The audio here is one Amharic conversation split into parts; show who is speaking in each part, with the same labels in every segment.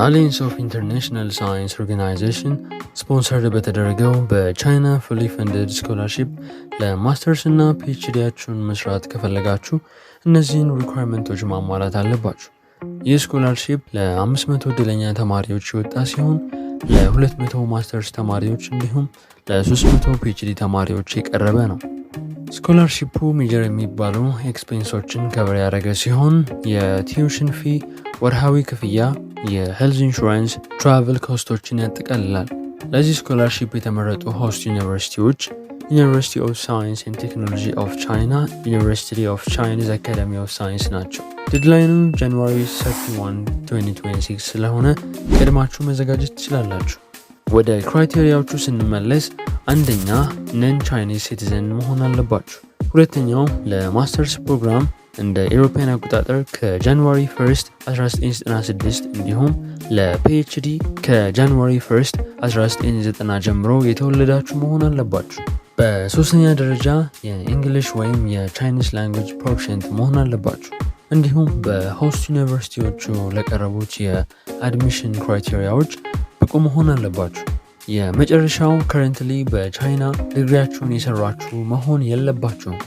Speaker 1: በአሊያንስ ኦፍ ኢንተርናሽናል ሳይንስ ኦርጋናይዜሽን ስፖንሰርድ በተደረገው በቻይና ፉሊ ፈንድድ ስኮላርሺፕ ለማስተርስ እና ፒኤችዲያችሁን መስራት ከፈለጋችሁ እነዚህን ሪኳየርመንቶች ማሟላት አለባችሁ። ይህ ስኮላርሺፕ ለ500 ዕድለኛ ተማሪዎች የወጣ ሲሆን ለ200 ማስተርስ ተማሪዎች እንዲሁም ለ300 ፒኤችዲ ተማሪዎች የቀረበ ነው። ስኮላርሺፑ ሜጀር የሚባሉ ኤክስፔንሶችን ከበር ያደረገ ሲሆን የቲዩሽን ፊ፣ ወርሃዊ ክፍያ፣ የሄልዝ ኢንሹራንስ፣ ትራቨል ኮስቶችን ያጠቃልላል። ለዚህ ስኮላርሺፕ የተመረጡ ሆስት ዩኒቨርሲቲዎች ዩኒቨርሲቲ ኦፍ ሳይንስ ኤንድ ቴክኖሎጂ ኦፍ ቻይና፣ ዩኒቨርሲቲ ኦፍ ቻይኒዝ አካዳሚ ኦፍ ሳይንስ ናቸው። ዴድላይኑ ጃንዋሪ 31 2026 ስለሆነ ቀድማችሁ መዘጋጀት ትችላላችሁ። ወደ ክራይቴሪያዎቹ ስንመለስ አንደኛ ነን ቻይኒዝ ሲቲዘን መሆን አለባችሁ። ሁለተኛው ለማስተርስ ፕሮግራም እንደ ኤሮፓያን አቆጣጠር ከጃንዋሪ 1 1996 እንዲሁም ለፒኤችዲ ከጃንዋሪ 1 1990 ጀምሮ የተወለዳችሁ መሆን አለባችሁ። በሶስተኛ ደረጃ የእንግሊሽ ወይም የቻይኒዝ ላንጉዌጅ ፕሮፊሸንት መሆን አለባችሁ። እንዲሁም በሆስት ዩኒቨርሲቲዎቹ ለቀረቡት የአድሚሽን ክራይቴሪያዎች ብቁ መሆን አለባችሁ። የመጨረሻው ከረንትሊ በቻይና ዲግሪያችሁን የሰራችሁ መሆን የለባችሁም።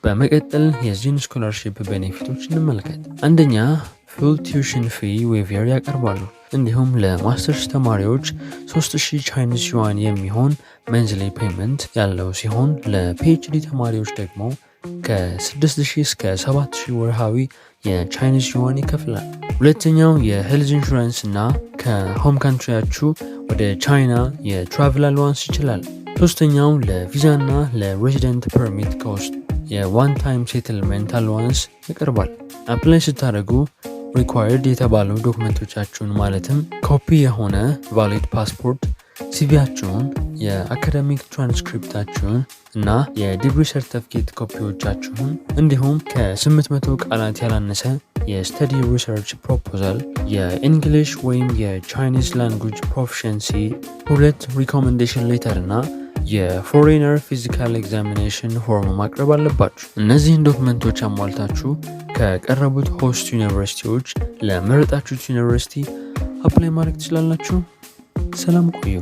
Speaker 1: በመቀጠል የዚህን ስኮላርሺፕ ቤኔፊቶች እንመልከት። አንደኛ ፉል ቲዩሽን ፊ ዌይቨር ያቀርባሉ። እንዲሁም ለማስተርስ ተማሪዎች 3000 ቻይኒዝ ዩዋን የሚሆን መንዝሊ ፔመንት ያለው ሲሆን ለፒኤችዲ ተማሪዎች ደግሞ ከ6000 እስከ 7000 ወርሃዊ የቻይኒዝ ዩዋን ይከፍላል። ሁለተኛው የሄልዝ ኢንሹራንስ እና ከሆም ካንትሪያችሁ ወደ ቻይና የትራቨል አላዋንስ ይችላል። ሶስተኛው ለቪዛ እና ለሬዚደንት ፐርሚት ኮስት የዋን ታይም ሴትልመንት አላዋንስ ይቀርባል። አፕላይ ስታደርጉ ሪኳየርድ የተባሉ ዶክመንቶቻችሁን ማለትም ኮፒ የሆነ ቫሊድ ፓስፖርት፣ ሲቪያችሁን፣ የአካዳሚክ ትራንስክሪፕታችሁን እና የዲግሪ ሰርቲፊኬት ኮፒዎቻችሁን እንዲሁም ከ800 ቃላት ያላነሰ የስተዲ ሪሰርች ፕሮፖዛል፣ የኢንግሊሽ ወይም የቻይኒዝ ላንጉጅ ፕሮፊሸንሲ 2 ሪኮሜንዴሽን ሌተር እና የፎሬነር ፊዚካል ኤግዛሚኔሽን ፎርም ማቅረብ አለባችሁ። እነዚህን ዶክመንቶች አሟልታችሁ ከቀረቡት ሆስት ዩኒቨርሲቲዎች ለመረጣችሁት ዩኒቨርሲቲ አፕላይ ማድረግ ትችላላችሁ። ሰላም ቆዩ።